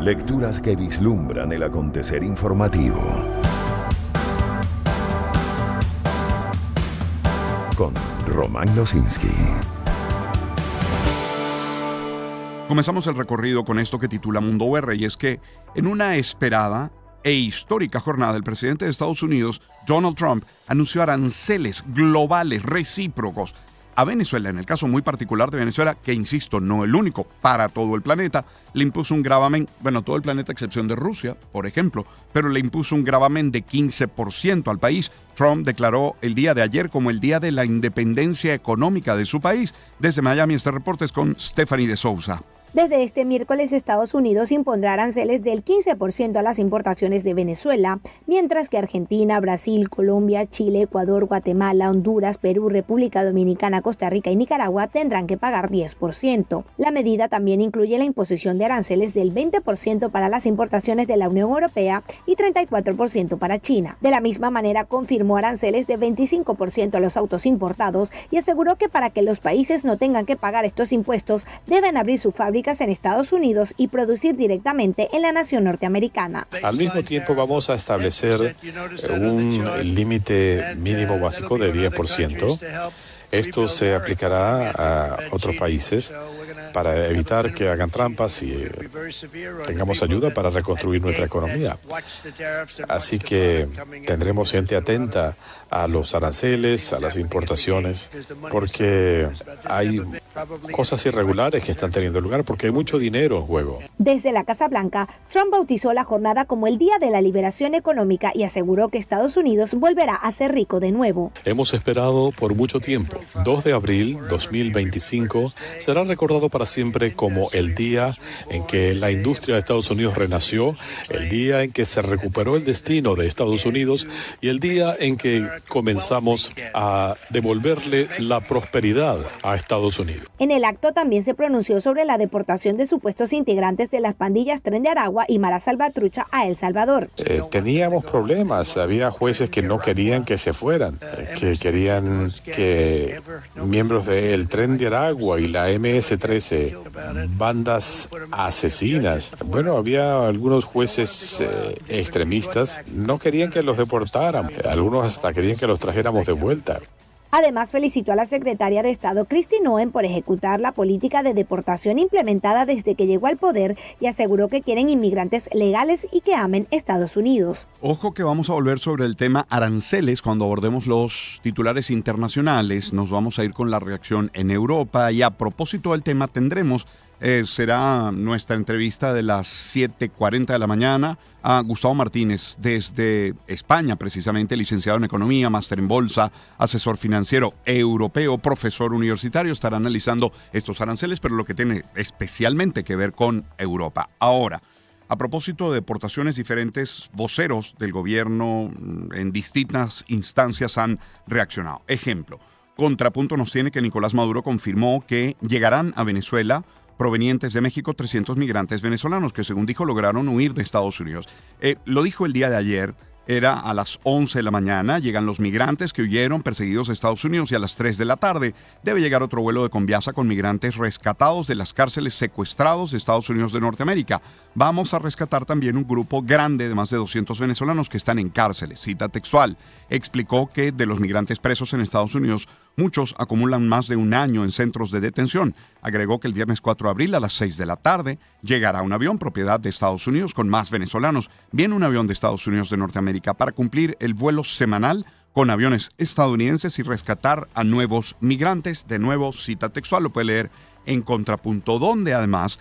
Lecturas que vislumbran el acontecer informativo. Con Román Losinski. Comenzamos el recorrido con esto que titula Mundo UR, y es que en una esperada e histórica jornada, el presidente de Estados Unidos, Donald Trump, anunció aranceles globales recíprocos a Venezuela. En el caso muy particular de Venezuela, que insisto, no el único, para todo el planeta, le impuso un gravamen, todo el planeta a excepción de Rusia, por ejemplo, pero le impuso un gravamen de 15% al país. Trump declaró el día de ayer como el día de la independencia económica de su país. Desde Miami, este reporte es con Stephanie de Souza. Desde este miércoles, Estados Unidos impondrá aranceles del 15% a las importaciones de Venezuela, mientras que Argentina, Brasil, Colombia, Chile, Ecuador, Guatemala, Honduras, Perú, República Dominicana, Costa Rica y Nicaragua tendrán que pagar 10%. La medida también incluye la imposición de aranceles del 20% para las importaciones de la Unión Europea y 34% para China. De la misma manera, confirmó aranceles de 25% a los autos importados y aseguró que para que los países no tengan que pagar estos impuestos, deben abrir su fábrica en Estados Unidos y producir directamente en la nación norteamericana. Al mismo tiempo vamos a establecer un límite mínimo básico de 10%. Esto se aplicará a otros países para evitar que hagan trampas y tengamos ayuda para reconstruir nuestra economía. Así que tendremos gente atenta a los aranceles, a las importaciones, porque hay cosas irregulares que están teniendo lugar, porque hay mucho dinero en juego. Desde la Casa Blanca, Trump bautizó la jornada como el Día de la Liberación Económica y aseguró que Estados Unidos volverá a ser rico de nuevo. Hemos esperado por mucho tiempo. 2 de abril 2025 será recordado para siempre como el día en que la industria de Estados Unidos renació, el día en que se recuperó el destino de Estados Unidos y el día en que comenzamos a devolverle la prosperidad a Estados Unidos. En el acto también se pronunció sobre la deportación de supuestos integrantes de las pandillas Tren de Aragua y Mara Salvatrucha a El Salvador. Teníamos problemas, había jueces que no querían que se fueran, que querían que miembros del Tren de Aragua y la MS-13, bandas asesinas. Había algunos jueces extremistas, no querían que los deportaran, algunos hasta querían que los trajéramos de vuelta. Además, felicitó a la secretaria de Estado Kristi Noem por ejecutar la política de deportación implementada desde que llegó al poder y aseguró que quieren inmigrantes legales y que amen Estados Unidos. Ojo que vamos a volver sobre el tema aranceles cuando abordemos los titulares internacionales. Nos vamos a ir con la reacción en Europa y a propósito del tema tendremos será nuestra entrevista de las 7:40 de la mañana a Gustavo Martínez desde España, precisamente licenciado en Economía, máster en Bolsa, asesor financiero europeo, profesor universitario. Estará analizando estos aranceles, pero lo que tiene especialmente que ver con Europa. Ahora, a propósito de deportaciones, diferentes voceros del gobierno en distintas instancias han reaccionado. Ejemplo, Contrapunto nos tiene que Nicolás Maduro confirmó que llegarán a Venezuela provenientes de México 300 migrantes venezolanos que, según dijo, lograron huir de Estados Unidos. Lo dijo el día de ayer, era a las 11 de la mañana, llegan los migrantes que huyeron perseguidos de Estados Unidos y a las 3 de la tarde debe llegar otro vuelo de Conviasa con migrantes rescatados de las cárceles secuestrados de Estados Unidos de Norteamérica. Vamos a rescatar también un grupo grande de más de 200 venezolanos que están en cárceles. Cita textual. Explicó que de los migrantes presos en Estados Unidos, muchos acumulan más de un año en centros de detención. Agregó que el viernes 4 de abril a las 6 de la tarde llegará un avión propiedad de Estados Unidos con más venezolanos. Viene un avión de Estados Unidos de Norteamérica para cumplir el vuelo semanal con aviones estadounidenses y rescatar a nuevos migrantes. De nuevo, cita textual, lo puede leer en Contrapunto, donde además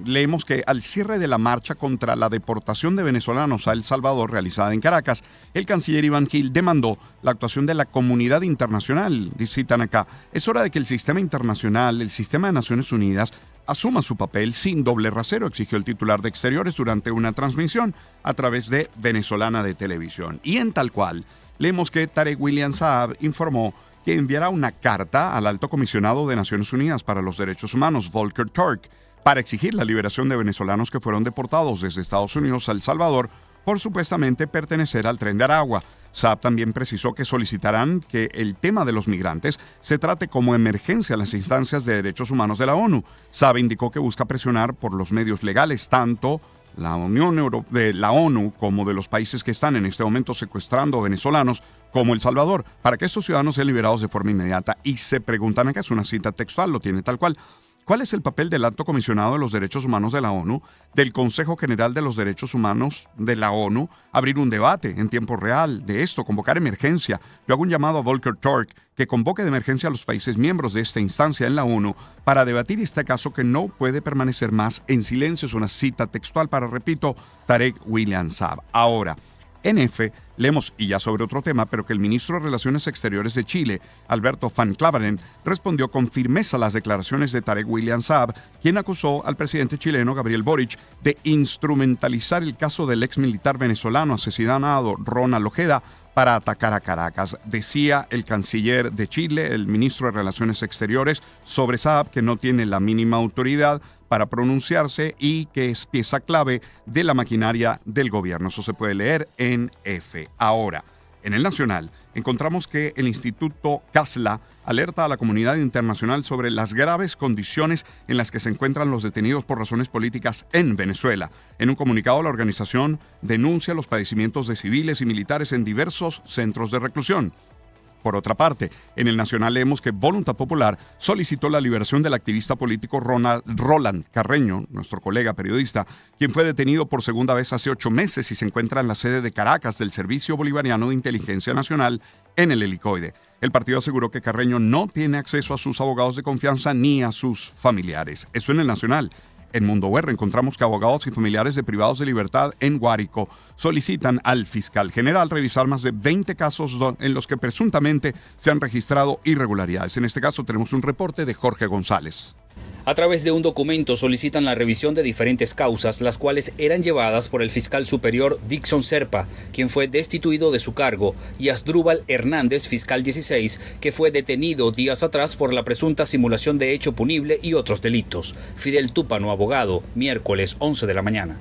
leemos que al cierre de la marcha contra la deportación de venezolanos a El Salvador realizada en Caracas, el canciller Iván Gil demandó la actuación de la comunidad internacional. Citan acá, es hora de que el sistema internacional, el sistema de Naciones Unidas, asuma su papel sin doble rasero, exigió el titular de Exteriores durante una transmisión a través de Venezolana de Televisión. Y en tal cual, leemos que Tarek William Saab informó que enviará una carta al Alto Comisionado de Naciones Unidas para los Derechos Humanos, Volker Turk, para exigir la liberación de venezolanos que fueron deportados desde Estados Unidos a El Salvador por supuestamente pertenecer al Tren de Aragua. Saab también precisó que solicitarán que el tema de los migrantes se trate como emergencia en las instancias de derechos humanos de la ONU. Saab indicó que busca presionar por los medios legales tanto la ONU como de los países que están en este momento secuestrando venezolanos como El Salvador, para que estos ciudadanos sean liberados de forma inmediata. Y se preguntan acá, es una cita textual, lo tiene tal cual: ¿cuál es el papel del Alto Comisionado de los Derechos Humanos de la ONU, del Consejo General de los Derechos Humanos de la ONU? Abrir un debate en tiempo real de esto, convocar emergencia. Yo hago un llamado a Volker Turk que convoque de emergencia a los países miembros de esta instancia en la ONU para debatir este caso que no puede permanecer más en silencio. Es una cita textual para, repito, Tarek William Saab. Ahora, en F, leemos, y ya sobre otro tema, pero que el ministro de Relaciones Exteriores de Chile, Alberto Van Claveren, respondió con firmeza a las declaraciones de Tarek William Saab, quien acusó al presidente chileno Gabriel Boric de instrumentalizar el caso del ex militar venezolano asesinado Ronald Ojeda para atacar a Caracas. Decía el canciller de Chile, el ministro de Relaciones Exteriores, sobre Saab, que no tiene la mínima autoridad para pronunciarse y que es pieza clave de la maquinaria del gobierno. Eso se puede leer en F. Ahora, en el Nacional, encontramos que el Instituto CASLA alerta a la comunidad internacional sobre las graves condiciones en las que se encuentran los detenidos por razones políticas en Venezuela. En un comunicado, la organización denuncia los padecimientos de civiles y militares en diversos centros de reclusión. Por otra parte, en el Nacional leemos que Voluntad Popular solicitó la liberación del activista político Roland Carreño, nuestro colega periodista, quien fue detenido por segunda vez hace 8 meses y se encuentra en la sede de Caracas del Servicio Bolivariano de Inteligencia Nacional en el Helicoide. El partido aseguró que Carreño no tiene acceso a sus abogados de confianza ni a sus familiares. Eso en el Nacional. En Mundo UR encontramos que abogados y familiares de privados de libertad en Guárico solicitan al fiscal general revisar más de 20 casos en los que presuntamente se han registrado irregularidades. En este caso tenemos un reporte de Jorge González. A través de un documento solicitan la revisión de diferentes causas, las cuales eran llevadas por el fiscal superior Dixon Serpa, quien fue destituido de su cargo, y Asdrúbal Hernández, fiscal 16, que fue detenido días atrás por la presunta simulación de hecho punible y otros delitos. Fidel Túpano, abogado, miércoles 11 de la mañana.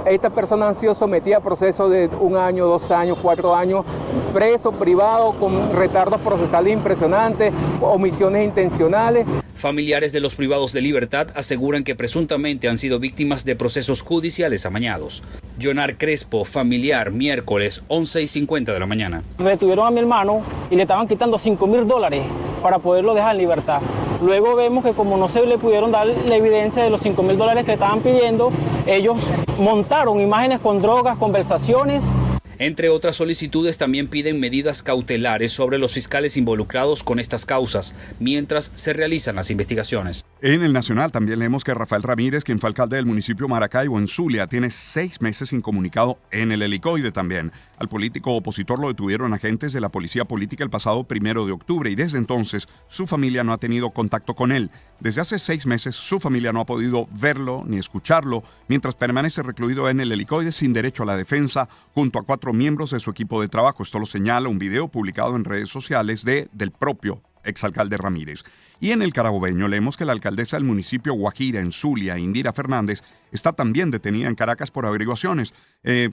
Estas personas han sido sometidas a procesos de 1 año, 2 años, 4 años, presos, privados, con retardos procesales impresionantes, omisiones intencionales. Familiares de los privados de libertad aseguran que presuntamente han sido víctimas de procesos judiciales amañados. Jonar Crespo, familiar, miércoles 11:50 de la mañana. Retuvieron a mi hermano y le estaban quitando $5,000 para poderlo dejar en libertad. Luego vemos que como no se le pudieron dar la evidencia de los $5,000 que le estaban pidiendo, ellos montaron imágenes con drogas, conversaciones. Entre otras solicitudes, también piden medidas cautelares sobre los fiscales involucrados con estas causas, mientras se realizan las investigaciones. En el Nacional también leemos que Rafael Ramírez, quien fue alcalde del municipio Maracaibo, en Zulia, tiene 6 meses incomunicado en el Helicoide también. Al político opositor lo detuvieron agentes de la Policía Política el pasado 1 de octubre y desde entonces su familia no ha tenido contacto con él. Desde hace 6 meses su familia no ha podido verlo ni escucharlo mientras permanece recluido en el Helicoide sin derecho a la defensa junto a 4 miembros de su equipo de trabajo. Esto lo señala un video publicado en redes sociales del propio exalcalde Ramírez. Y en el Carabobeño leemos que la alcaldesa del municipio Guajira, en Zulia, Indira Fernández, está también detenida en Caracas por averiguaciones.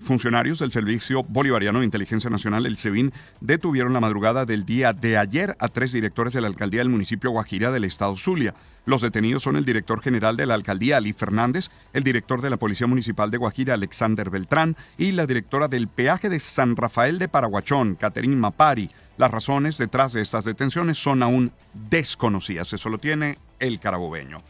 Funcionarios del Servicio Bolivariano de Inteligencia Nacional, el SEBIN, detuvieron la madrugada del día de ayer a 3 directores de la alcaldía del municipio Guajira del estado Zulia. Los detenidos son el director general de la alcaldía, Ali Fernández, el director de la Policía Municipal de Guajira, Alexander Beltrán, y la directora del peaje de San Rafael de Paraguachón, Catherine Mapari. Las razones detrás de estas detenciones son aún desconocidas. Eso lo tiene el Carabobeño.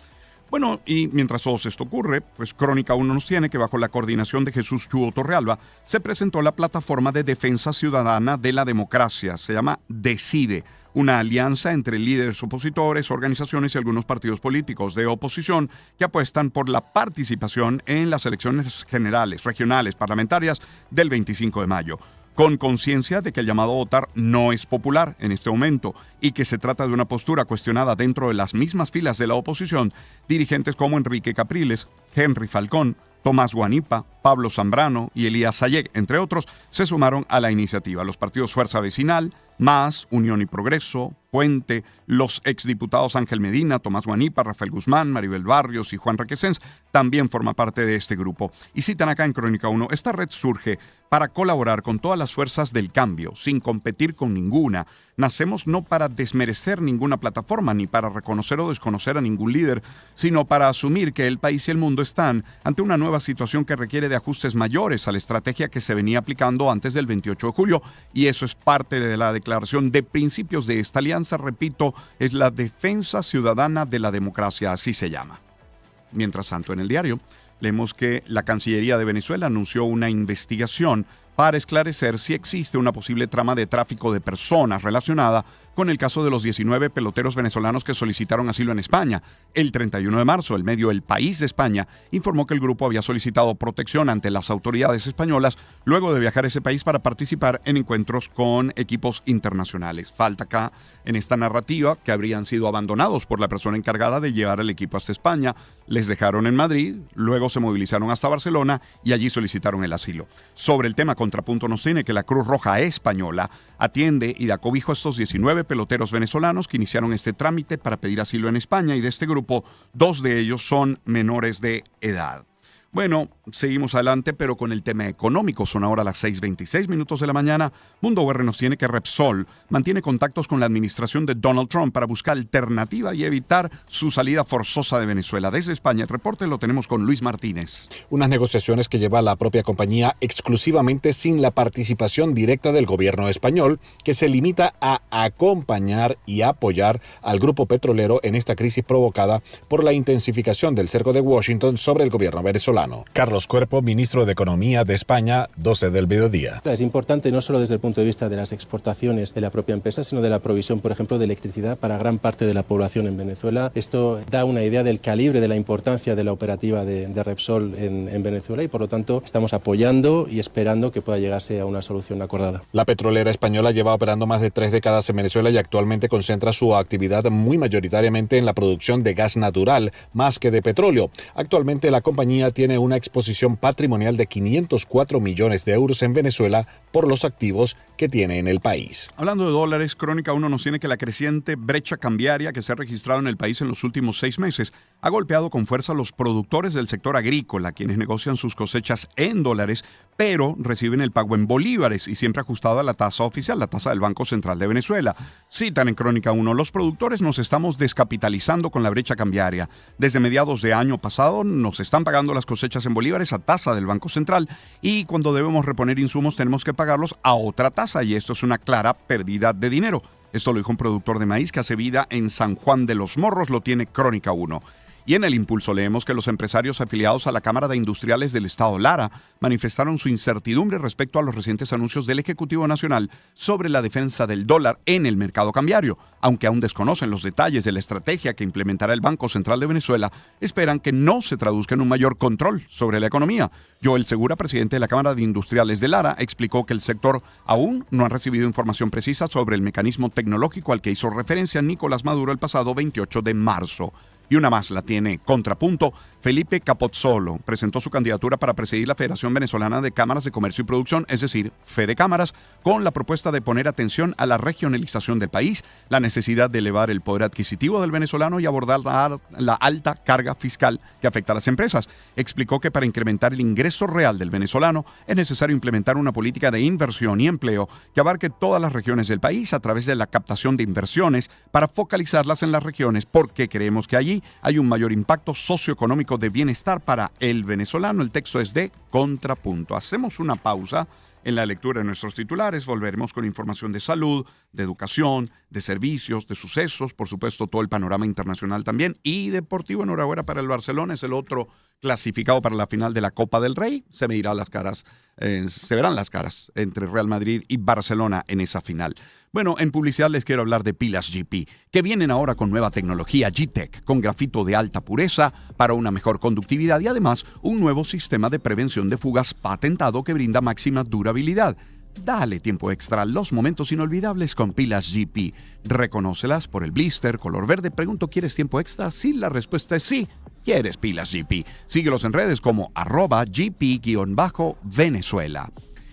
Bueno, y mientras todo esto ocurre, pues Crónica 1 nos tiene que bajo la coordinación de Jesús Chuo Torrealba se presentó la Plataforma de Defensa Ciudadana de la Democracia. Se llama Decide, una alianza entre líderes opositores, organizaciones y algunos partidos políticos de oposición que apuestan por la participación en las elecciones generales, regionales, parlamentarias del 25 de mayo. Con conciencia de que el llamado a votar no es popular en este momento y que se trata de una postura cuestionada dentro de las mismas filas de la oposición, dirigentes como Enrique Capriles, Henry Falcón, Tomás Guanipa, Pablo Zambrano y Elías Sayeg, entre otros, se sumaron a la iniciativa. Los partidos Fuerza Vecinal, Más, Unión y Progreso, Puente, los exdiputados Ángel Medina, Tomás Guanipa, Rafael Guzmán, Maribel Barrios y Juan Requesens también forman parte de este grupo. Y citan acá en Crónica 1, esta red surge para colaborar con todas las fuerzas del cambio, sin competir con ninguna. Nacemos no para desmerecer ninguna plataforma, ni para reconocer o desconocer a ningún líder, sino para asumir que el país y el mundo están ante una nueva situación que requiere de ajustes mayores a la estrategia que se venía aplicando antes del 28 de julio, y eso es parte de la declaración de principios de esta alianza, repito, es la defensa ciudadana de la democracia, así se llama. Mientras tanto, en el diario, leemos que la Cancillería de Venezuela anunció una investigación para esclarecer si existe una posible trama de tráfico de personas relacionada con el caso de los 19 peloteros venezolanos que solicitaron asilo en España. El 31 de marzo, el medio El País de España informó que el grupo había solicitado protección ante las autoridades españolas luego de viajar a ese país para participar en encuentros con equipos internacionales. Falta acá en esta narrativa que habrían sido abandonados por la persona encargada de llevar el equipo hasta España. Les dejaron en Madrid, luego se movilizaron hasta Barcelona y allí solicitaron el asilo. Sobre el tema, Contrapunto nos tiene que la Cruz Roja Española atiende y da cobijo a estos 19 peloteros venezolanos que iniciaron este trámite para pedir asilo en España, y de este grupo, 2 de ellos son menores de edad. Bueno, seguimos adelante, pero con el tema económico. Son ahora las 6:26 de la mañana. Mundo UR nos tiene que Repsol mantiene contactos con la administración de Donald Trump para buscar alternativa y evitar su salida forzosa de Venezuela. Desde España, el reporte lo tenemos con Luis Martínez. Unas negociaciones que lleva la propia compañía exclusivamente sin la participación directa del gobierno español, que se limita a acompañar y apoyar al grupo petrolero en esta crisis provocada por la intensificación del cerco de Washington sobre el gobierno venezolano. Carlos Cuerpo, ministro de Economía de España, 12 del mediodía. Es importante no solo desde el punto de vista de las exportaciones de la propia empresa, sino de la provisión, por ejemplo, de electricidad para gran parte de la población en Venezuela. Esto da una idea del calibre, de la importancia de la operativa de Repsol en Venezuela, y por lo tanto estamos apoyando y esperando que pueda llegarse a una solución acordada. La petrolera española lleva operando más de 3 décadas en Venezuela y actualmente concentra su actividad muy mayoritariamente en la producción de gas natural, más que de petróleo. Actualmente la compañía tiene una exposición patrimonial de 504 millones de euros en Venezuela por los activos que tiene en el país. Hablando de dólares, Crónica 1 nos tiene que la creciente brecha cambiaria que se ha registrado en el país en los últimos 6 meses ha golpeado con fuerza a los productores del sector agrícola, quienes negocian sus cosechas en dólares, pero reciben el pago en bolívares y siempre ajustado a la tasa oficial, la tasa del Banco Central de Venezuela. Citan en Crónica 1, los productores nos estamos descapitalizando con la brecha cambiaria. Desde mediados de año pasado nos están pagando las cosechas en bolívares a tasa del Banco Central, y cuando debemos reponer insumos tenemos que pagarlos a otra tasa, y esto es una clara pérdida de dinero. Esto lo dijo un productor de maíz que hace vida en San Juan de los Morros, lo tiene Crónica 1. Y en El Impulso leemos que los empresarios afiliados a la Cámara de Industriales del Estado Lara manifestaron su incertidumbre respecto a los recientes anuncios del Ejecutivo Nacional sobre la defensa del dólar en el mercado cambiario. Aunque aún desconocen los detalles de la estrategia que implementará el Banco Central de Venezuela, esperan que no se traduzca en un mayor control sobre la economía. Joel Segura, presidente de la Cámara de Industriales de Lara, explicó que el sector aún no ha recibido información precisa sobre el mecanismo tecnológico al que hizo referencia Nicolás Maduro el pasado 28 de marzo. Y una más la tiene Contrapunto. Felipe Capozzolo presentó su candidatura para presidir la Federación Venezolana de Cámaras de Comercio y Producción, es decir, FEDECámaras, con la propuesta de poner atención a la regionalización del país, la necesidad de elevar el poder adquisitivo del venezolano y abordar la alta carga fiscal que afecta a las empresas. Explicó que para incrementar el ingreso real del venezolano es necesario implementar una política de inversión y empleo que abarque todas las regiones del país a través de la captación de inversiones para focalizarlas en las regiones, porque creemos que allí hay un mayor impacto socioeconómico de bienestar para el venezolano. El texto es de Contrapunto. Hacemos una pausa en la lectura de nuestros titulares. Volveremos con información de salud, de educación, de servicios, de sucesos, por supuesto todo el panorama internacional también, y deportivo. Enhorabuena para el Barcelona, es el otro clasificado para la final de la Copa del Rey. Se verán las caras entre Real Madrid y Barcelona en esa final. Bueno, en publicidad les quiero hablar de pilas GP, que vienen ahora con nueva tecnología G-Tech, con grafito de alta pureza para una mejor conductividad y además un nuevo sistema de prevención de fugas patentado que brinda máxima durabilidad. Dale tiempo extra a los momentos inolvidables con pilas GP. Reconócelas por el blister color verde. Pregunto, ¿quieres tiempo extra? Sí, la respuesta es sí. ¿Quieres pilas GP? Síguelos en redes como @GP_Venezuela.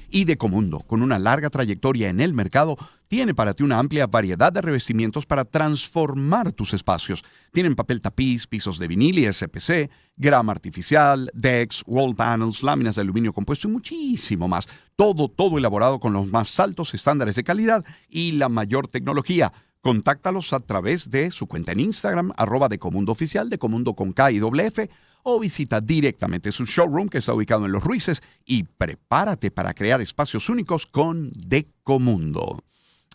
Y Decomundo, con una larga trayectoria en el mercado, tiene para ti una amplia variedad de revestimientos para transformar tus espacios. Tienen papel tapiz, pisos de vinil y SPC, grama artificial, decks, wall panels, láminas de aluminio compuesto y muchísimo más. Todo elaborado con los más altos estándares de calidad y la mayor tecnología. Contáctalos a través de su cuenta en Instagram, @DecomundoOficial, Decomundo con K y doble F, o visita directamente su showroom que está ubicado en Los Ruices y prepárate para crear espacios únicos con Decomundo.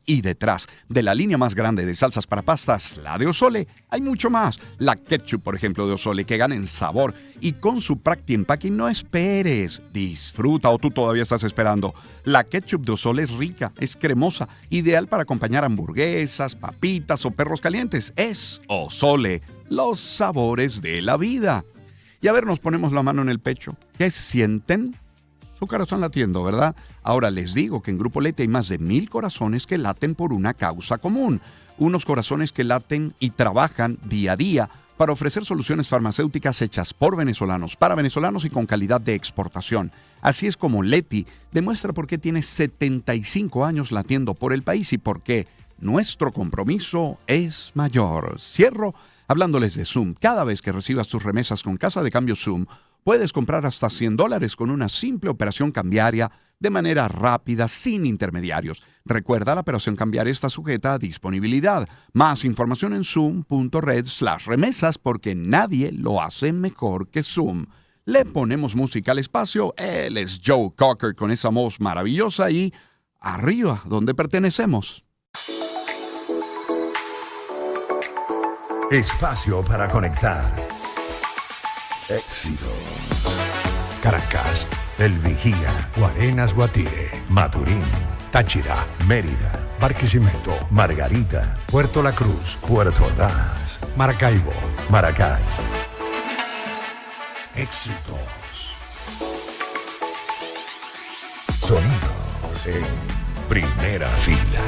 Y detrás de la línea más grande de salsas para pastas, la de Osole, hay mucho más. La ketchup, por ejemplo, de Osole, que gana en sabor. Y con su Practi Empaque no esperes. Disfruta, o tú todavía estás esperando. La ketchup de Osole es rica, es cremosa, ideal para acompañar hamburguesas, papitas o perros calientes. Es Osole, los sabores de la vida. Y a ver, nos ponemos la mano en el pecho. ¿Qué sienten? Su corazón latiendo, ¿verdad? Ahora les digo que en Grupo Lete hay más de 1000 corazones que laten por una causa común. Unos corazones que laten y trabajan día a día para ofrecer soluciones farmacéuticas hechas por venezolanos, para venezolanos y con calidad de exportación. Así es como Leti demuestra por qué tiene 75 años latiendo por el país y por qué nuestro compromiso es mayor. Cierro hablándoles de Zoom. Cada vez que recibas tus remesas con Casa de Cambio Zoom, puedes comprar hasta $100 con una simple operación cambiaria de manera rápida, sin intermediarios. Recuerda, la operación cambiaria está sujeta a disponibilidad. Más información en zoom.red/remesas porque nadie lo hace mejor que Zoom. Le ponemos música al espacio. Él es Joe Cocker con esa voz maravillosa y arriba, donde pertenecemos. Espacio para conectar. Éxitos. Caracas, El Vigía, Guarenas, Guatire, Maturín, Táchira, Mérida, Barquisimeto, Margarita, Puerto La Cruz, Puerto Ordaz, Maracaibo. Maracay. Éxitos. Sonidos en primera fila.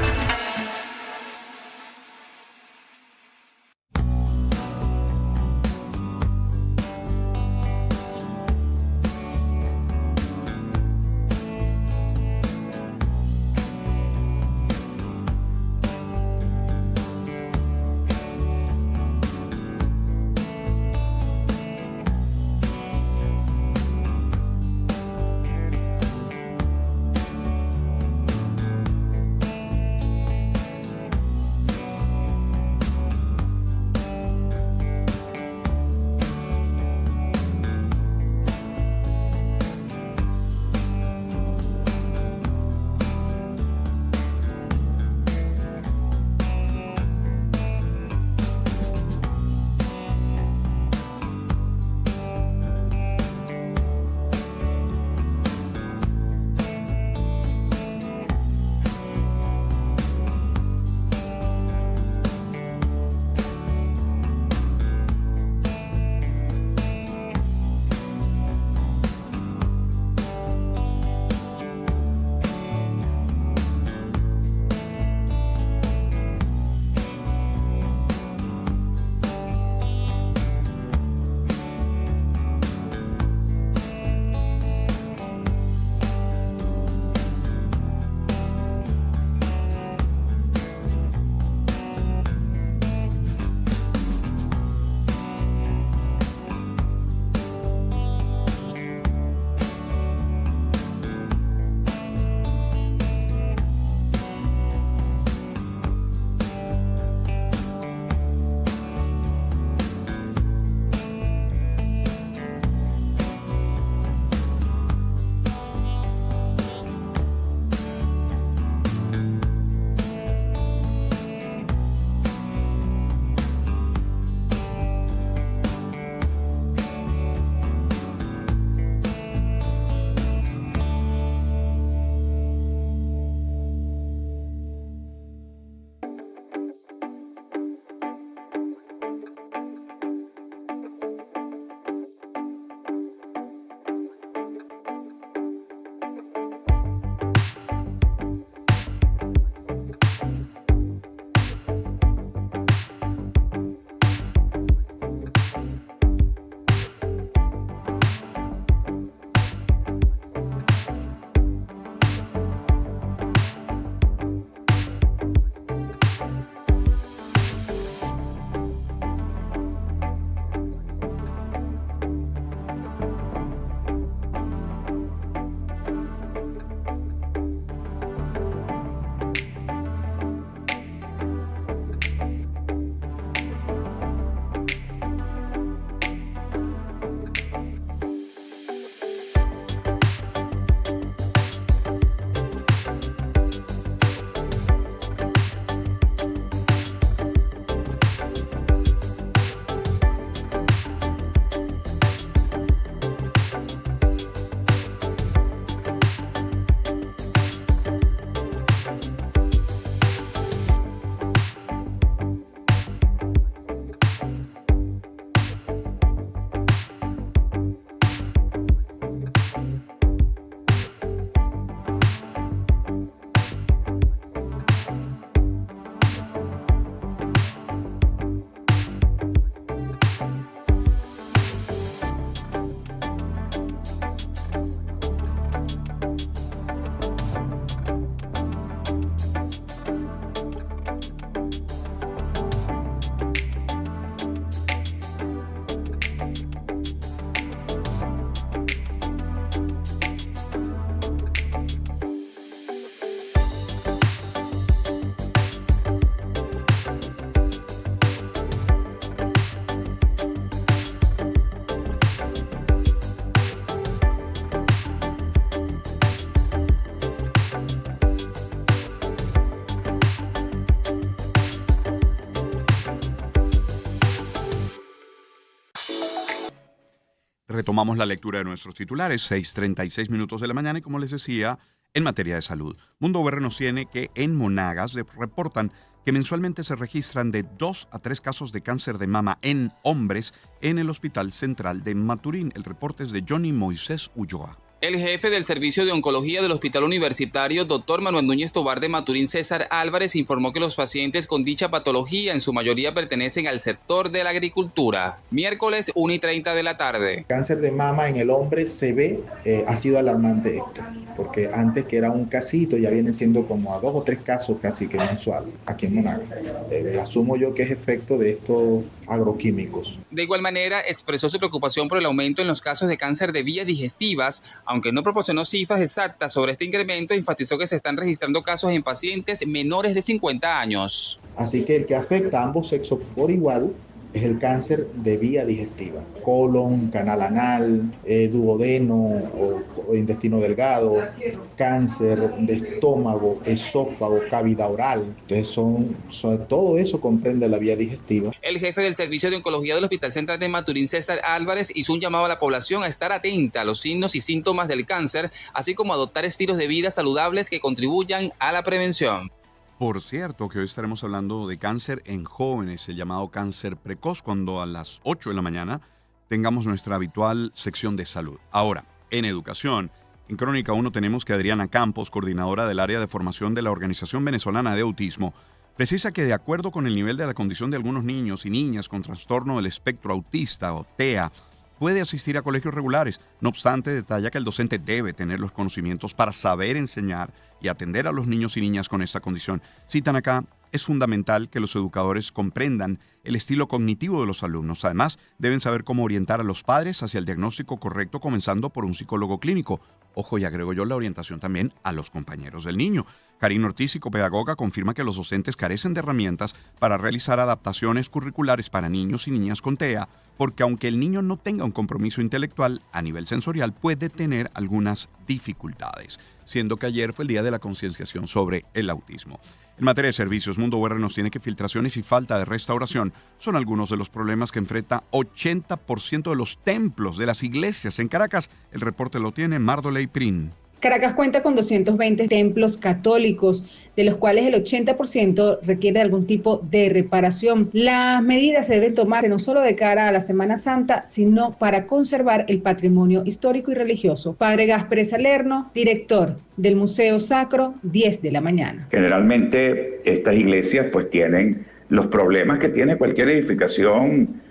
Retomamos la lectura de nuestros titulares, 6:36 minutos de la mañana, y como les decía, en materia de salud, Mundo UR nos tiene que en Monagas reportan que mensualmente se registran de 2 a 3 casos de cáncer de mama en hombres en el Hospital Central de Maturín. El reporte es de Johnny Moisés Ulloa. El jefe del Servicio de Oncología del Hospital Universitario, Dr. Manuel Núñez Tobar de Maturín, César Álvarez, informó que los pacientes con dicha patología en su mayoría pertenecen al sector de la agricultura. Miércoles 1:30 de la tarde. Cáncer de mama en el hombre se ve, ha sido alarmante esto, porque antes que era un casito, ya vienen siendo como a 2 o 3 casos casi que mensual aquí en Monagas. Asumo yo que es efecto de estos agroquímicos. De igual manera, expresó su preocupación por el aumento en los casos de cáncer de vías digestivas. Aunque no proporcionó cifras exactas sobre este incremento, enfatizó que se están registrando casos en pacientes menores de 50 años. Así que el que afecta a ambos sexos por igual es el cáncer de vía digestiva. Colon, canal anal, duodeno o intestino delgado, cáncer de estómago, esófago, cavidad oral. Entonces todo eso comprende la vía digestiva. El jefe del Servicio de Oncología del Hospital Central de Maturín, César Álvarez, hizo un llamado a la población a estar atenta a los signos y síntomas del cáncer, así como a adoptar estilos de vida saludables que contribuyan a la prevención. Por cierto, que hoy estaremos hablando de cáncer en jóvenes, el llamado cáncer precoz, cuando a las 8 de la mañana tengamos nuestra habitual sección de salud. Ahora, en educación, en Crónica 1 tenemos que Adriana Campos, coordinadora del área de formación de la Organización Venezolana de Autismo, precisa que de acuerdo con el nivel de la condición de algunos niños y niñas con trastorno del espectro autista o TEA, puede asistir a colegios regulares. No obstante, detalla que el docente debe tener los conocimientos para saber enseñar y atender a los niños y niñas con esta condición. Citan acá, es fundamental que los educadores comprendan el estilo cognitivo de los alumnos. Además, deben saber cómo orientar a los padres hacia el diagnóstico correcto, comenzando por un psicólogo clínico. Ojo, y agrego yo la orientación también a los compañeros del niño. Karina Ortiz, psicopedagoga, confirma que los docentes carecen de herramientas para realizar adaptaciones curriculares para niños y niñas con TEA, porque aunque el niño no tenga un compromiso intelectual, a nivel sensorial puede tener algunas dificultades, siendo que ayer fue el día de la concienciación sobre el autismo. En materia de servicios, Mundo UR nos tiene que filtraciones y falta de restauración son algunos de los problemas que enfrenta 80% de los templos de las iglesias en Caracas. El reporte lo tiene Mardoley Prin. Caracas cuenta con 220 templos católicos, de los cuales el 80% requiere algún tipo de reparación. Las medidas se deben tomar no solo de cara a la Semana Santa, sino para conservar el patrimonio histórico y religioso. Padre Gáspar Salerno, director del Museo Sacro, 10 de la mañana. Generalmente estas iglesias pues tienen los problemas que tiene cualquier edificación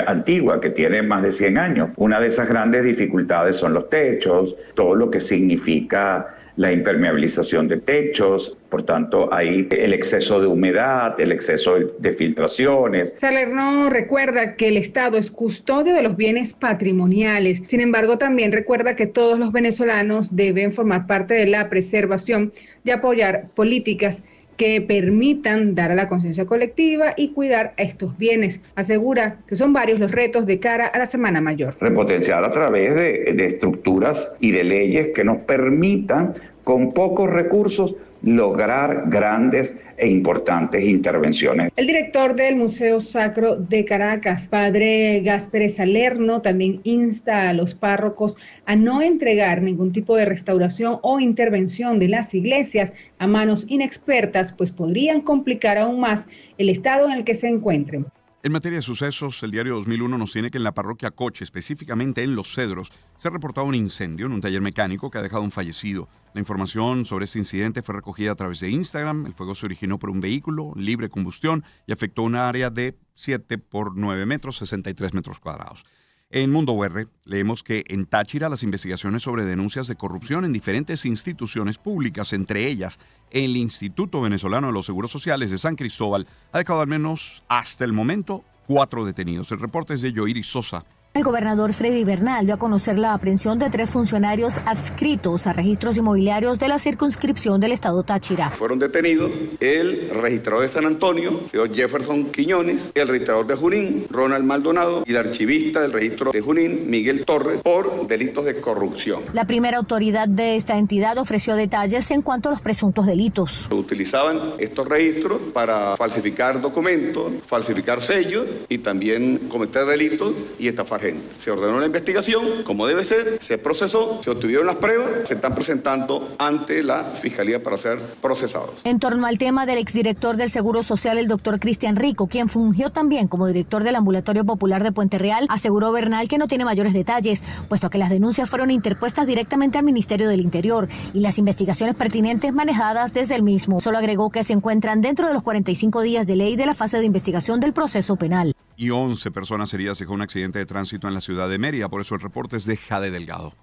antigua, que tiene más de 100 años. Una de esas grandes dificultades son los techos, todo lo que significa la impermeabilización de techos, por tanto hay el exceso de humedad, el exceso de filtraciones. Salerno recuerda que el Estado es custodio de los bienes patrimoniales, sin embargo también recuerda que todos los venezolanos deben formar parte de la preservación y apoyar políticas que permitan dar a la conciencia colectiva y cuidar a estos bienes. Asegura que son varios los retos de cara a la Semana Mayor. Repotenciar a través de estructuras y de leyes que nos permitan, con pocos recursos, lograr grandes e importantes intervenciones. El director del Museo Sacro de Caracas, Padre Gáspar Salerno, también insta a los párrocos a no entregar ningún tipo de restauración o intervención de las iglesias a manos inexpertas, pues podrían complicar aún más el estado en el que se encuentren. En materia de sucesos, el diario 2001 nos tiene que en la parroquia Coche, específicamente en Los Cedros, se ha reportado un incendio en un taller mecánico que ha dejado un fallecido. La información sobre este incidente fue recogida a través de Instagram. El fuego se originó por un vehículo, libre combustión, y afectó una área de 7 por 9 metros, 63 metros cuadrados. En Mundo UR leemos que en Táchira las investigaciones sobre denuncias de corrupción en diferentes instituciones públicas, entre ellas el Instituto Venezolano de los Seguros Sociales de San Cristóbal, ha dejado al menos hasta el momento 4 detenidos. El reporte es de Yoiri Sosa. El gobernador Freddy Bernal dio a conocer la aprehensión de 3 funcionarios adscritos a registros inmobiliarios de la circunscripción del estado Táchira. Fueron detenidos el registrador de San Antonio, señor Jefferson Quiñones, el registrador de Junín, Ronald Maldonado, y el archivista del registro de Junín, Miguel Torres, por delitos de corrupción. La primera autoridad de esta entidad ofreció detalles en cuanto a los presuntos delitos. Utilizaban estos registros para falsificar documentos, falsificar sellos y también cometer delitos y estafar gente. Se ordenó la investigación, como debe ser, se procesó, se obtuvieron las pruebas, se están presentando ante la Fiscalía para ser procesados. En torno al tema del exdirector del Seguro Social, el doctor Cristian Rico, quien fungió también como director del Ambulatorio Popular de Puente Real, aseguró Bernal que no tiene mayores detalles, puesto que las denuncias fueron interpuestas directamente al Ministerio del Interior y las investigaciones pertinentes manejadas desde el mismo. Solo agregó que se encuentran dentro de los 45 días de ley de la fase de investigación del proceso penal. Y 11 personas heridas dejó un accidente de tránsito en la ciudad de Mérida, por eso el reporte es de Jade Delgado.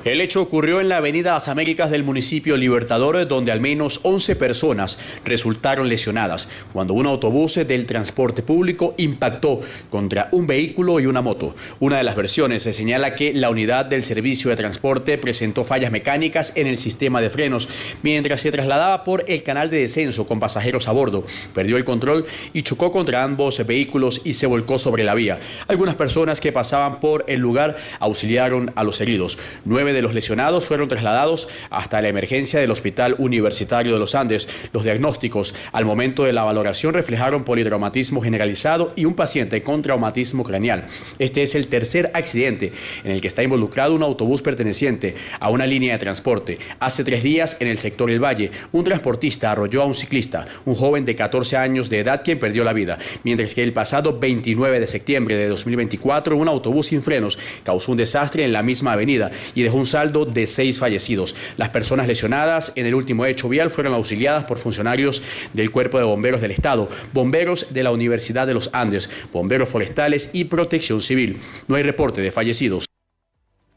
El hecho ocurrió en la avenida Las Américas del municipio Libertador, donde al menos 11 personas resultaron lesionadas cuando un autobús del transporte público impactó contra un vehículo y una moto. Una de las versiones se señala que la unidad del servicio de transporte presentó fallas mecánicas en el sistema de frenos mientras se trasladaba por el canal de descenso con pasajeros a bordo. Perdió el control y chocó contra ambos vehículos y se volcó sobre la vía. Algunas personas que pasaban por el lugar auxiliaron a los heridos. 9 de los lesionados fueron trasladados hasta la emergencia del Hospital Universitario de los Andes. Los diagnósticos al momento de la valoración reflejaron politraumatismo generalizado y un paciente con traumatismo craneal. Este es el tercer accidente en el que está involucrado un autobús perteneciente a una línea de transporte. Hace 3 días, en el sector El Valle, un transportista arrolló a un ciclista, un joven de 14 años de edad, quien perdió la vida, mientras que el pasado 29 de septiembre de 2024, un autobús sin frenos causó un desastre en la misma avenida y dejó un saldo de 6 fallecidos. Las personas lesionadas en el último hecho vial fueron auxiliadas por funcionarios del Cuerpo de Bomberos del Estado, bomberos de la Universidad de los Andes, bomberos forestales y protección civil. No hay reporte de fallecidos.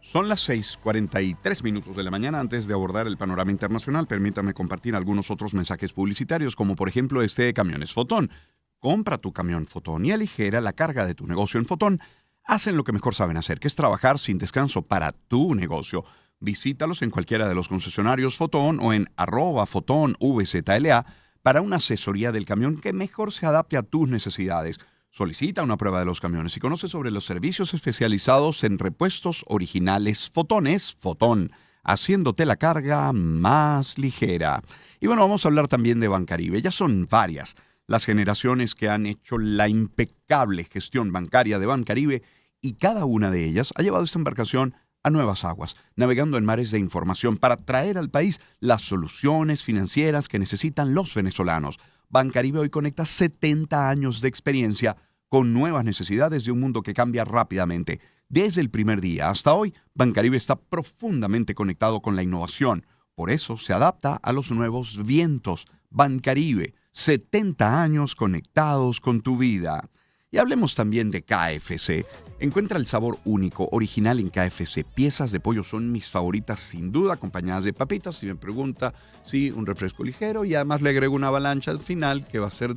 Son las 6:43 de la mañana. Antes de abordar el panorama internacional, permítame compartir algunos otros mensajes publicitarios, como por ejemplo este de Camiones Fotón. Compra tu camión Fotón y aligera la carga de tu negocio en Fotón. Hacen lo que mejor saben hacer, que es trabajar sin descanso para tu negocio. Visítalos en cualquiera de los concesionarios Fotón o en @FotónVZLA para una asesoría del camión que mejor se adapte a tus necesidades. Solicita una prueba de los camiones y conoce sobre los servicios especializados en repuestos originales Fotón, haciéndote la carga más ligera. Y bueno, vamos a hablar también de Bancaribe. Ya son varias las generaciones que han hecho la impecable gestión bancaria de Bancaribe y cada una de ellas ha llevado esta embarcación a nuevas aguas, navegando en mares de información para traer al país las soluciones financieras que necesitan los venezolanos. Bancaribe hoy conecta 70 años de experiencia con nuevas necesidades de un mundo que cambia rápidamente. Desde el primer día hasta hoy, Bancaribe está profundamente conectado con la innovación. Por eso se adapta a los nuevos vientos. Bancaribe, 70 años conectados con tu vida. Y hablemos también de KFC. Encuentra el sabor único, original en KFC. Piezas de pollo son mis favoritas sin duda, acompañadas de papitas. Si me pregunta, sí, un refresco ligero y además le agrego una avalancha al final que va a ser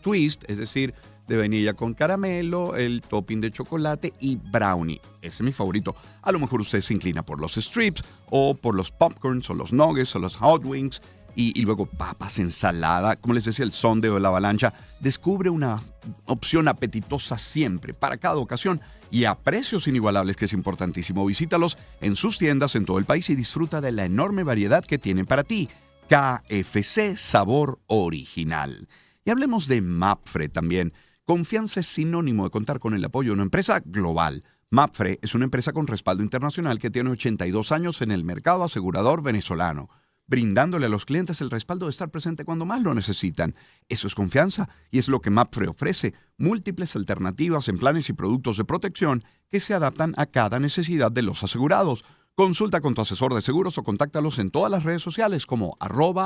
twist, es decir, de vainilla con caramelo, el topping de chocolate y brownie. Ese es mi favorito. A lo mejor usted se inclina por los strips o por los popcorns o los nuggets o los hot wings. Y luego papas, ensalada, como les decía, el sundae o la avalancha. Descubre una opción apetitosa siempre, para cada ocasión y a precios inigualables, que es importantísimo. Visítalos en sus tiendas en todo el país y disfruta de la enorme variedad que tienen para ti. KFC, sabor original. Y hablemos de Mapfre también. Confianza es sinónimo de contar con el apoyo de una empresa global. Mapfre es una empresa con respaldo internacional que tiene 82 años en el mercado asegurador venezolano, brindándole a los clientes el respaldo de estar presente cuando más lo necesitan. Eso es confianza y es lo que Mapfre ofrece, múltiples alternativas en planes y productos de protección que se adaptan a cada necesidad de los asegurados. Consulta con tu asesor de seguros o contáctalos en todas las redes sociales como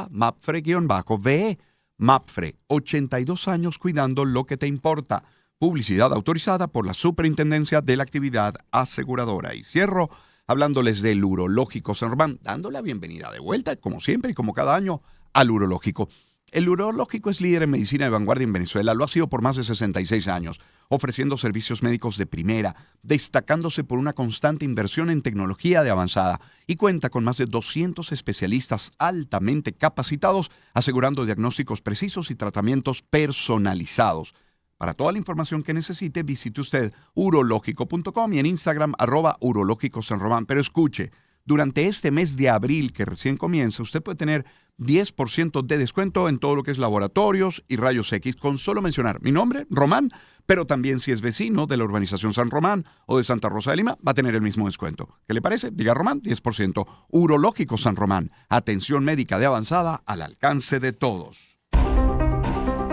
@Mapfre_VE. Mapfre, 82 años cuidando lo que te importa. Publicidad autorizada por la Superintendencia de la Actividad Aseguradora. Y cierro hablándoles del Urológico San Román, dando la bienvenida de vuelta, como siempre y como cada año, al Urológico. El Urológico es líder en medicina de vanguardia en Venezuela, lo ha sido por más de 66 años, ofreciendo servicios médicos de primera, destacándose por una constante inversión en tecnología de avanzada y cuenta con más de 200 especialistas altamente capacitados, asegurando diagnósticos precisos y tratamientos personalizados. Para toda la información que necesite, visite usted urológico.com y en Instagram @urológicosanromán. Pero escuche, durante este mes de abril que recién comienza, usted puede tener 10% de descuento en todo lo que es laboratorios y rayos X con solo mencionar mi nombre, Román, pero también si es vecino de la urbanización San Román o de Santa Rosa de Lima, va a tener el mismo descuento. ¿Qué le parece? Diga Román, 10%. Urológico San Román, atención médica de avanzada al alcance de todos.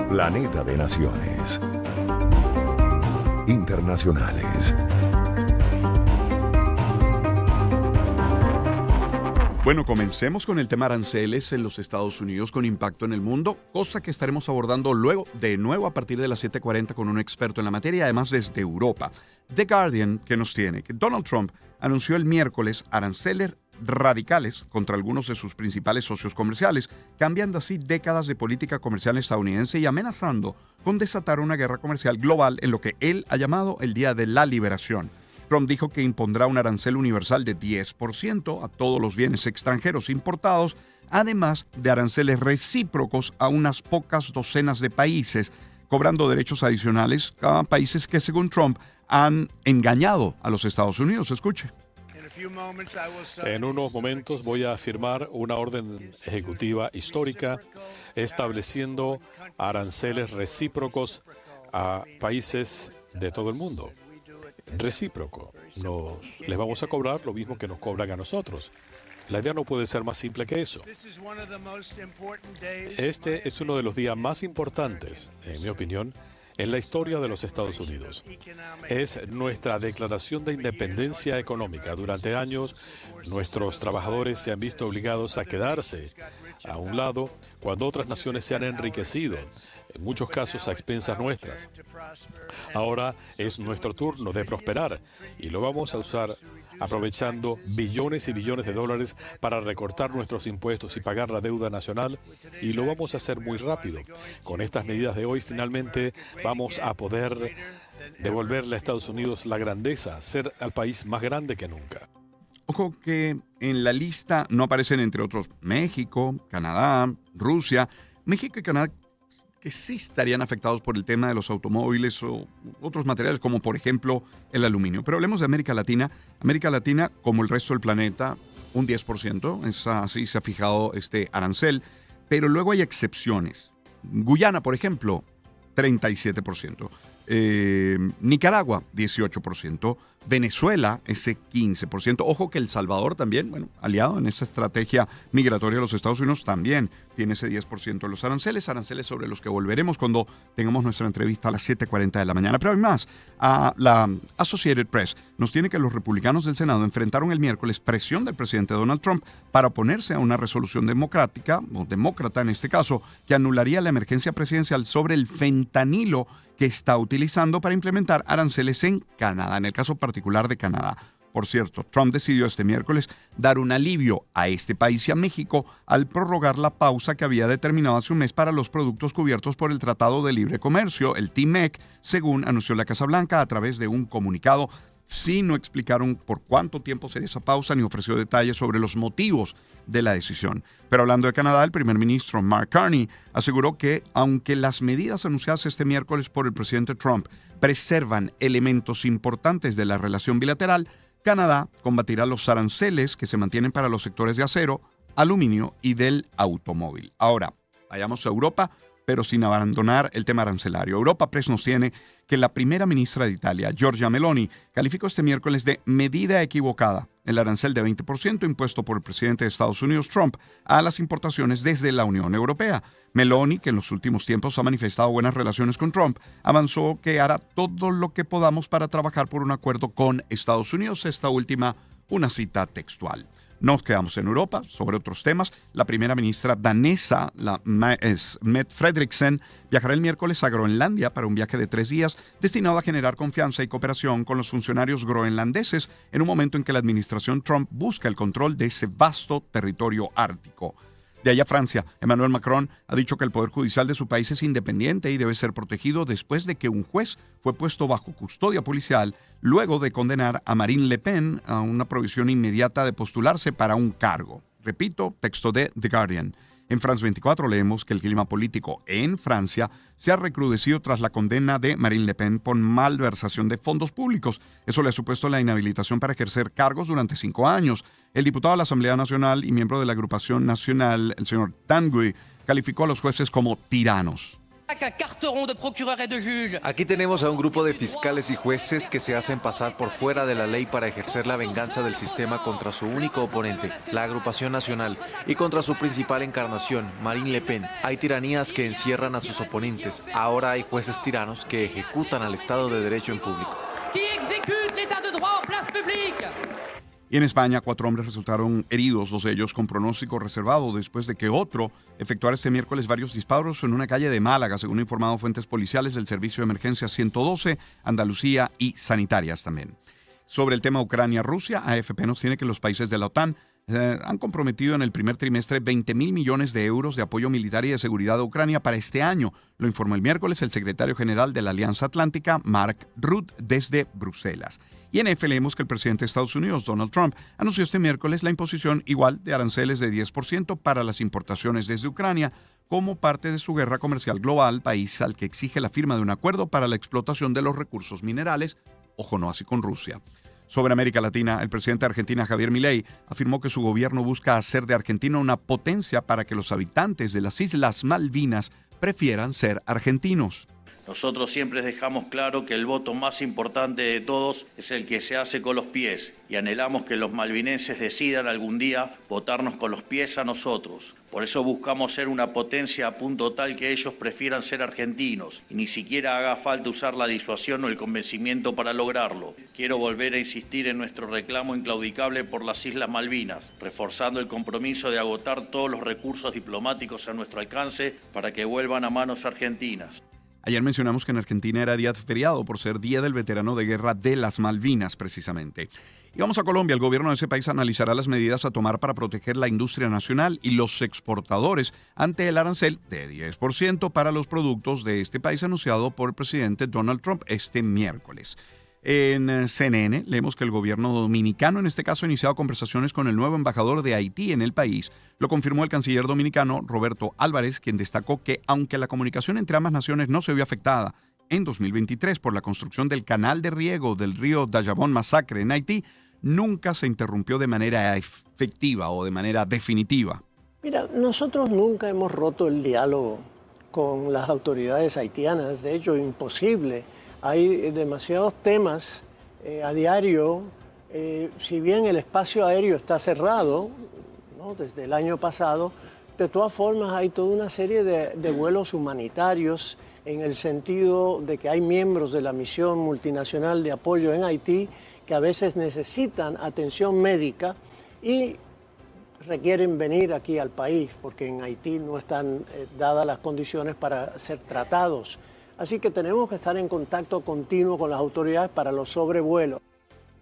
Planeta de Naciones. Internacionales. Bueno, comencemos con el tema aranceles en los Estados Unidos con impacto en el mundo, cosa que estaremos abordando luego de nuevo a partir de las 7:40 con un experto en la materia, además desde Europa. The Guardian, que nos tiene que Donald Trump anunció el miércoles aranceles radicales contra algunos de sus principales socios comerciales, cambiando así décadas de política comercial estadounidense y amenazando con desatar una guerra comercial global en lo que él ha llamado el Día de la Liberación. Trump dijo que impondrá un arancel universal de 10% a todos los bienes extranjeros importados, además de aranceles recíprocos a unas pocas docenas de países, cobrando derechos adicionales a países que, según Trump, han engañado a los Estados Unidos. Escuche. En unos momentos voy a firmar una orden ejecutiva histórica estableciendo aranceles recíprocos a países de todo el mundo. Recíproco. Les vamos a cobrar lo mismo que nos cobran a nosotros. La idea no puede ser más simple que eso. Este es uno de los días más importantes, en mi opinión, en la historia de los Estados Unidos. Es nuestra declaración de independencia económica. Durante años, nuestros trabajadores se han visto obligados a quedarse a un lado cuando otras naciones se han enriquecido, en muchos casos a expensas nuestras. Ahora es nuestro turno de prosperar y lo vamos a usar aprovechando billones y billones de dólares para recortar nuestros impuestos y pagar la deuda nacional, y lo vamos a hacer muy rápido. Con estas medidas de hoy finalmente vamos a poder devolverle a Estados Unidos la grandeza, ser al país más grande que nunca. Ojo que en la lista no aparecen, entre otros, México, Canadá, Rusia. México y Canadá que sí estarían afectados por el tema de los automóviles o otros materiales, como por ejemplo el aluminio. Pero hablemos de América Latina. América Latina, como el resto del planeta, un 10%, es así se ha fijado este arancel, pero luego hay excepciones. Guyana, por ejemplo, 37%. Nicaragua, 18%. Venezuela, ese 15%. Ojo que El Salvador también, bueno, aliado en esa estrategia migratoria de los Estados Unidos, también tiene ese 10% de los aranceles sobre los que volveremos cuando tengamos nuestra entrevista a las 7:40 de la mañana. Pero hay más. La Associated Press nos tiene que los republicanos del Senado enfrentaron el miércoles presión del presidente Donald Trump para oponerse a una resolución democrática, o demócrata en este caso, que anularía la emergencia presidencial sobre el fentanilo que está utilizando para implementar aranceles en Canadá, en el caso particular de Canadá. Por cierto, Trump decidió este miércoles dar un alivio a este país y a México al prorrogar la pausa que había determinado hace un mes para los productos cubiertos por el Tratado de Libre Comercio, el TMEC, según anunció la Casa Blanca a través de un comunicado. Sí, no explicaron por cuánto tiempo sería esa pausa ni ofreció detalles sobre los motivos de la decisión. Pero hablando de Canadá, el primer ministro Mark Carney aseguró que, aunque las medidas anunciadas este miércoles por el presidente Trump preservan elementos importantes de la relación bilateral, Canadá combatirá los aranceles que se mantienen para los sectores de acero, aluminio y del automóvil. Ahora, vayamos a Europa, pero sin abandonar el tema arancelario. Europa Press nos tiene que la primera ministra de Italia, Giorgia Meloni, calificó este miércoles de medida equivocada el arancel de 20% impuesto por el presidente de Estados Unidos, Trump, a las importaciones desde la Unión Europea. Meloni, que en los últimos tiempos ha manifestado buenas relaciones con Trump, avanzó que hará todo lo que podamos para trabajar por un acuerdo con Estados Unidos. Esta última, una cita textual. Nos quedamos en Europa. Sobre otros temas, la primera ministra danesa, Mette Frederiksen, viajará el miércoles a Groenlandia para un viaje de 3 días destinado a generar confianza y cooperación con los funcionarios groenlandeses en un momento en que la administración Trump busca el control de ese vasto territorio ártico. De allá Francia, Emmanuel Macron ha dicho que el Poder Judicial de su país es independiente y debe ser protegido después de que un juez fue puesto bajo custodia policial luego de condenar a Marine Le Pen a una prohibición inmediata de postularse para un cargo. Repito, texto de The Guardian. En France 24 leemos que el clima político en Francia se ha recrudecido tras la condena de Marine Le Pen por malversación de fondos públicos. Eso le ha supuesto la inhabilitación para ejercer cargos durante 5 años. El diputado de la Asamblea Nacional y miembro de la agrupación nacional, el señor Tanguy, calificó a los jueces como tiranos. Aquí tenemos a un grupo de fiscales y jueces que se hacen pasar por fuera de la ley para ejercer la venganza del sistema contra su único oponente, la Agrupación Nacional, y contra su principal encarnación, Marine Le Pen. Hay tiranías que encierran a sus oponentes. Ahora hay jueces tiranos que ejecutan al Estado de Derecho en público. Y en España, 4 hombres resultaron heridos, 2 de ellos con pronóstico reservado, después de que otro efectuara este miércoles varios disparos en una calle de Málaga, según han informado fuentes policiales del Servicio de Emergencia 112, Andalucía y sanitarias también. Sobre el tema Ucrania-Rusia, AFP nos tiene que los países de la OTAN han comprometido en el primer trimestre 20.000 millones de euros de apoyo militar y de seguridad a Ucrania para este año. Lo informó el miércoles el secretario general de la Alianza Atlántica, Mark Rutte, desde Bruselas. Y en F leemos que el presidente de Estados Unidos, Donald Trump, anunció este miércoles la imposición igual de aranceles de 10% para las importaciones desde Ucrania como parte de su guerra comercial global, país al que exige la firma de un acuerdo para la explotación de los recursos minerales. Ojo, no así con Rusia. Sobre América Latina, el presidente de Argentina, Javier Milei, afirmó que su gobierno busca hacer de Argentina una potencia para que los habitantes de las Islas Malvinas prefieran ser argentinos. Nosotros siempre dejamos claro que el voto más importante de todos es el que se hace con los pies y anhelamos que los malvinenses decidan algún día votarnos con los pies a nosotros. Por eso buscamos ser una potencia a punto tal que ellos prefieran ser argentinos y ni siquiera haga falta usar la disuasión o el convencimiento para lograrlo. Quiero volver a insistir en nuestro reclamo inclaudicable por las Islas Malvinas, reforzando el compromiso de agotar todos los recursos diplomáticos a nuestro alcance para que vuelvan a manos argentinas. Ayer mencionamos que en Argentina era día feriado por ser Día del Veterano de Guerra de las Malvinas, precisamente. Y vamos a Colombia. El gobierno de ese país analizará las medidas a tomar para proteger la industria nacional y los exportadores ante el arancel de 10% para los productos de este país anunciado por el presidente Donald Trump este miércoles. En CNN leemos que el gobierno dominicano, en este caso, ha iniciado conversaciones con el nuevo embajador de Haití en el país. Lo confirmó el canciller dominicano Roberto Álvarez, quien destacó que aunque la comunicación entre ambas naciones no se vio afectada en 2023 por la construcción del canal de riego del río Dajabón Masacre en Haití, nunca se interrumpió de manera efectiva o de manera definitiva. Mira, nosotros nunca hemos roto el diálogo con las autoridades haitianas. De hecho, imposible. Hay demasiados temas a diario. Si bien el espacio aéreo está cerrado, ¿no?, desde el año pasado, de todas formas hay toda una serie de vuelos humanitarios en el sentido de que hay miembros de la misión multinacional de apoyo en Haití que a veces necesitan atención médica y requieren venir aquí al país porque en Haití no están dadas las condiciones para ser tratados. Así que tenemos que estar en contacto continuo con las autoridades para los sobrevuelos.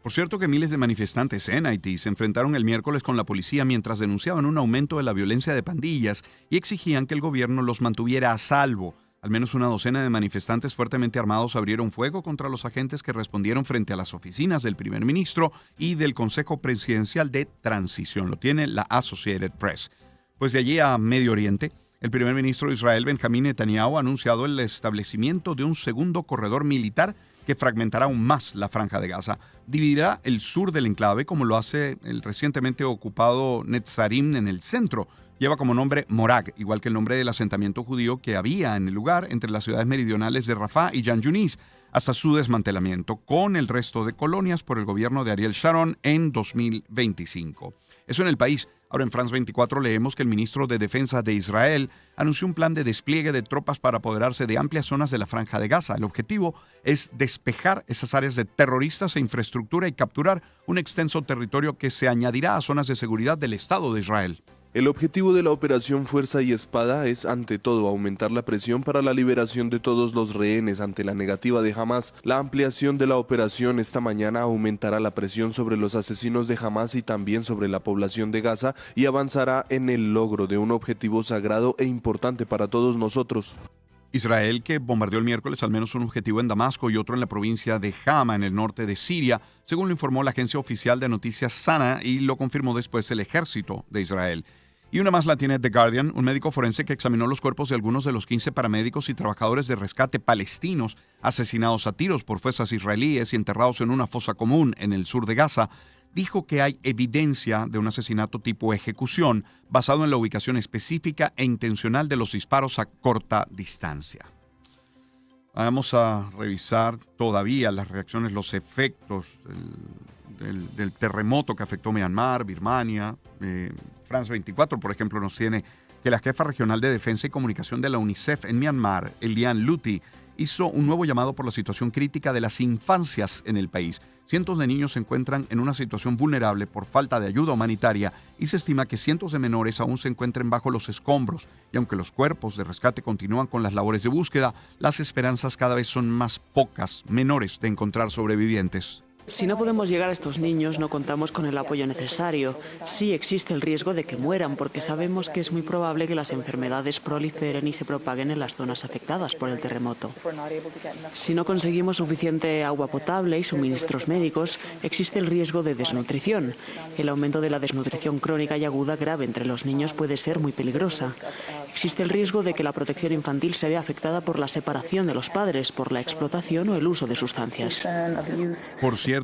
Por cierto que miles de manifestantes en Haití se enfrentaron el miércoles con la policía mientras denunciaban un aumento de la violencia de pandillas y exigían que el gobierno los mantuviera a salvo. Al menos una docena de manifestantes fuertemente armados abrieron fuego contra los agentes que respondieron frente a las oficinas del primer ministro y del Consejo Presidencial de Transición. Lo tiene la Associated Press. Pues de allí a Medio Oriente, el primer ministro de Israel, Benjamín Netanyahu, ha anunciado el establecimiento de un segundo corredor militar que fragmentará aún más la Franja de Gaza. Dividirá el sur del enclave, como lo hace el recientemente ocupado Netzarim en el centro. Lleva como nombre Morag, igual que el nombre del asentamiento judío que había en el lugar entre las ciudades meridionales de Rafah y Jan Yunis, hasta su desmantelamiento con el resto de colonias por el gobierno de Ariel Sharon en 2025. Eso en el país. Ahora en France 24 leemos que el ministro de Defensa de Israel anunció un plan de despliegue de tropas para apoderarse de amplias zonas de la Franja de Gaza. El objetivo es despejar esas áreas de terroristas e infraestructura y capturar un extenso territorio que se añadirá a zonas de seguridad del Estado de Israel. El objetivo de la operación Fuerza y Espada es, ante todo, aumentar la presión para la liberación de todos los rehenes ante la negativa de Hamas. La ampliación de la operación esta mañana aumentará la presión sobre los asesinos de Hamas y también sobre la población de Gaza y avanzará en el logro de un objetivo sagrado e importante para todos nosotros. Israel, que bombardeó el miércoles al menos un objetivo en Damasco y otro en la provincia de Hama, en el norte de Siria, según lo informó la agencia oficial de noticias SANA y lo confirmó después el ejército de Israel. Y una más la tiene The Guardian, un médico forense que examinó los cuerpos de algunos de los 15 paramédicos y trabajadores de rescate palestinos asesinados a tiros por fuerzas israelíes y enterrados en una fosa común en el sur de Gaza, dijo que hay evidencia de un asesinato tipo ejecución basado en la ubicación específica e intencional de los disparos a corta distancia. Vamos a revisar todavía las reacciones, los efectos del terremoto que afectó Myanmar, Birmania. France 24, por ejemplo, nos tiene que la jefa regional de Defensa y Comunicación de la UNICEF en Myanmar, Eliane Luthi, hizo un nuevo llamado por la situación crítica de las infancias en el país. Cientos de niños se encuentran en una situación vulnerable por falta de ayuda humanitaria y se estima que cientos de menores aún se encuentren bajo los escombros. Y aunque los cuerpos de rescate continúan con las labores de búsqueda, las esperanzas cada vez son más pocas, menores, de encontrar sobrevivientes. Si no podemos llegar a estos niños, no contamos con el apoyo necesario. Sí existe el riesgo de que mueran, porque sabemos que es muy probable que las enfermedades proliferen y se propaguen en las zonas afectadas por el terremoto. Si no conseguimos suficiente agua potable y suministros médicos, existe el riesgo de desnutrición. El aumento de la desnutrición crónica y aguda grave entre los niños puede ser muy peligrosa. Existe el riesgo de que la protección infantil se vea afectada por la separación de los padres, por la explotación o el uso de sustancias. Por cierto,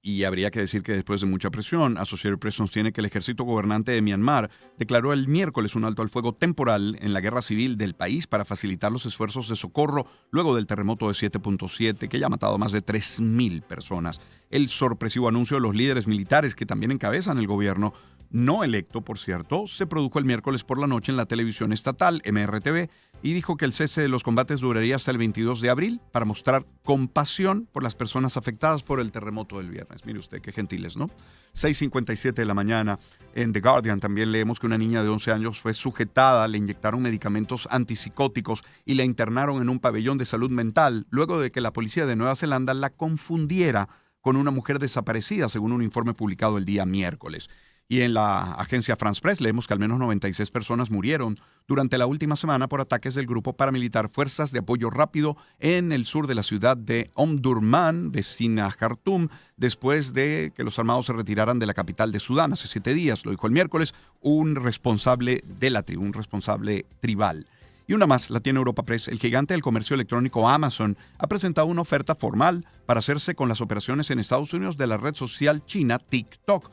y habría que decir que después de mucha presión, Associated Press sostiene que el ejército gobernante de Myanmar declaró el miércoles un alto al fuego temporal en la guerra civil del país para facilitar los esfuerzos de socorro luego del terremoto de 7.7 que ya ha matado a más de 3.000 personas. El sorpresivo anuncio de los líderes militares que también encabezan el gobierno, no electo, por cierto, se produjo el miércoles por la noche en la televisión estatal, MRTV, y dijo que el cese de los combates duraría hasta el 22 de abril para mostrar compasión por las personas afectadas por el terremoto del viernes. Mire usted, qué gentiles, ¿no? 6:57 de la mañana. En The Guardian también leemos que una niña de 11 años fue sujetada, le inyectaron medicamentos antipsicóticos y la internaron en un pabellón de salud mental luego de que la policía de Nueva Zelanda la confundiera con una mujer desaparecida, según un informe publicado el día miércoles. Y en la agencia France Press leemos que al menos 96 personas murieron durante la última semana por ataques del grupo paramilitar Fuerzas de Apoyo Rápido en el sur de la ciudad de Omdurman, vecina a Jartum, después de que los armados se retiraran de la capital de Sudán hace 7 días. Lo dijo el miércoles un responsable de la tribu, un responsable tribal. Y una más, la tiene Europa Press. El gigante del comercio electrónico Amazon ha presentado una oferta formal para hacerse con las operaciones en Estados Unidos de la red social china TikTok.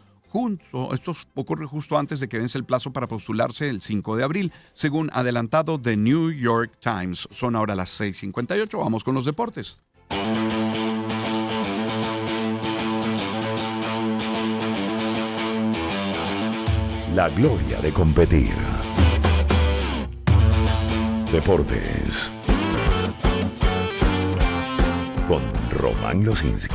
Esto ocurre justo antes de que vence el plazo para postularse el 5 de abril, según adelantado The New York Times. Son ahora las 6:58. Vamos con los deportes. La gloria de competir. Deportes. Con Román Losinski.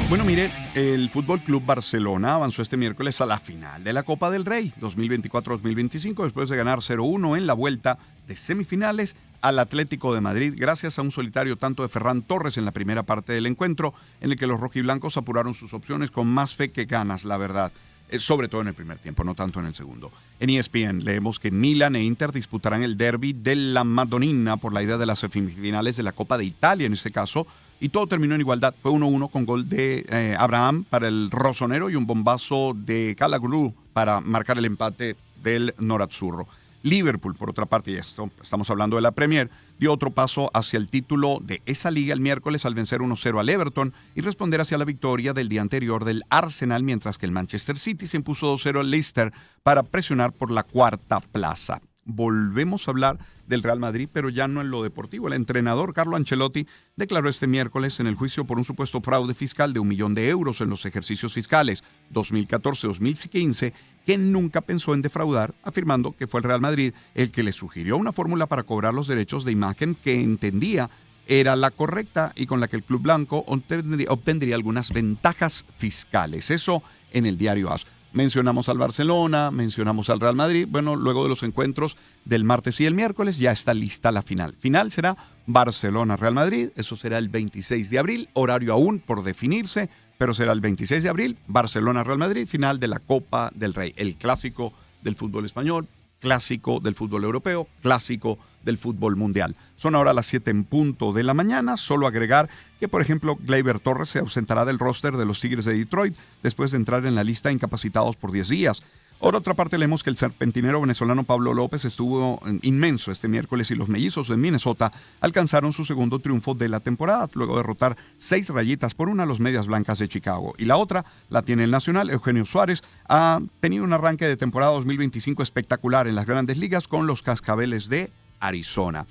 Bueno, mire, el Fútbol Club Barcelona avanzó este miércoles a la final de la Copa del Rey 2024-2025 después de ganar 0-1 en la vuelta de semifinales al Atlético de Madrid gracias a un solitario tanto de Ferran Torres en la primera parte del encuentro en el que los rojiblancos apuraron sus opciones con más fe que ganas, la verdad. Sobre todo en el primer tiempo, no tanto en el segundo. En ESPN leemos que Milan e Inter disputarán el derbi de la Madonnina por la idea de las semifinales de la Copa de Italia en este caso, y todo terminó en igualdad. Fue 1-1 con gol de Abraham para el rosonero y un bombazo de Calaglu para marcar el empate del Nerazzurro. Liverpool, por otra parte, y esto estamos hablando de la Premier, dio otro paso hacia el título de esa liga el miércoles al vencer 1-0 al Everton y responder hacia la victoria del día anterior del Arsenal, mientras que el Manchester City se impuso 2-0 al Leicester para presionar por la cuarta plaza. Volvemos a hablar del Real Madrid, pero ya no en lo deportivo. El entrenador Carlo Ancelotti declaró este miércoles en el juicio por un supuesto fraude fiscal de 1 millón de euros en los ejercicios fiscales 2014-2015 que nunca pensó en defraudar, afirmando que fue el Real Madrid el que le sugirió una fórmula para cobrar los derechos de imagen que entendía era la correcta y con la que el club blanco obtendría algunas ventajas fiscales. Eso en el diario AS. Mencionamos al Barcelona, mencionamos al Real Madrid. Bueno, luego de los encuentros del martes y el miércoles ya está lista la final. Final será Barcelona-Real Madrid. Eso será el 26 de abril. Horario aún por definirse, pero será el 26 de abril. Barcelona-Real Madrid, final de la Copa del Rey. El clásico del fútbol español, clásico del fútbol europeo, clásico del fútbol mundial. Son ahora las 7 en punto de la mañana. Solo agregar que, por ejemplo, Gleyber Torres se ausentará del roster de los Tigres de Detroit después de entrar en la lista de incapacitados por 10 días. Por otra parte, leemos que el serpentinero venezolano Pablo López estuvo inmenso este miércoles y los mellizos de Minnesota alcanzaron su segundo triunfo de la temporada, luego de derrotar 6-1 a los Medias Blancas de Chicago. Y la otra la tiene el nacional. Eugenio Suárez ha tenido un arranque de temporada 2025 espectacular en las Grandes Ligas con los Cascabeles de Arizona.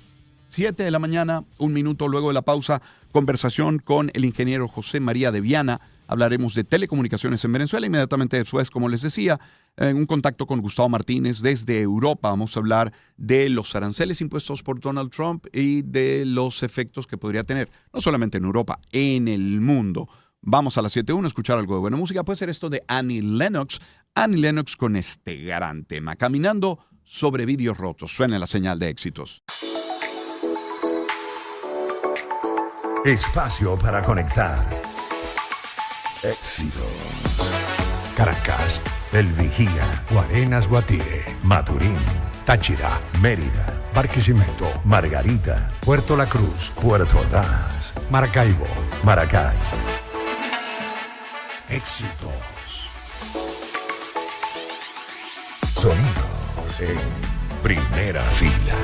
7 de la mañana, un minuto luego de la pausa, conversación con el ingeniero José María de Viana. Hablaremos de telecomunicaciones en Venezuela. Inmediatamente después, como les decía, en un contacto con Gustavo Martínez desde Europa. Vamos a hablar de los aranceles impuestos por Donald Trump y de los efectos que podría tener, no solamente en Europa, en el mundo. Vamos a las 7:01 a escuchar algo de buena música. Puede ser esto de Annie Lennox. Annie Lennox con este gran tema, Caminando sobre vidrios rotos. Suena la señal de éxitos. Espacio para conectar. Éxitos. Caracas, El Vigía, Guarenas, Guatire, Maturín, Táchira, Mérida, Barquisimeto, Margarita, Puerto La Cruz, Puerto Ordaz, Maracaibo. Maracay. Éxitos. Sonidos en primera fila.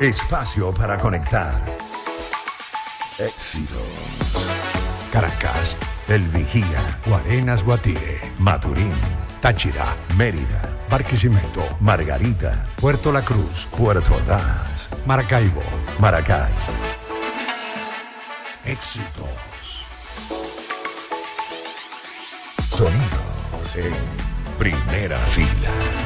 Espacio para conectar. Éxitos. Caracas, El Vigía, Guarenas, Guatire, Maturín, Táchira, Mérida, Barquisimeto, Margarita, Puerto La Cruz, Puerto Ordaz, Maracaibo. Maracay. Éxitos. Sonidos en primera fila.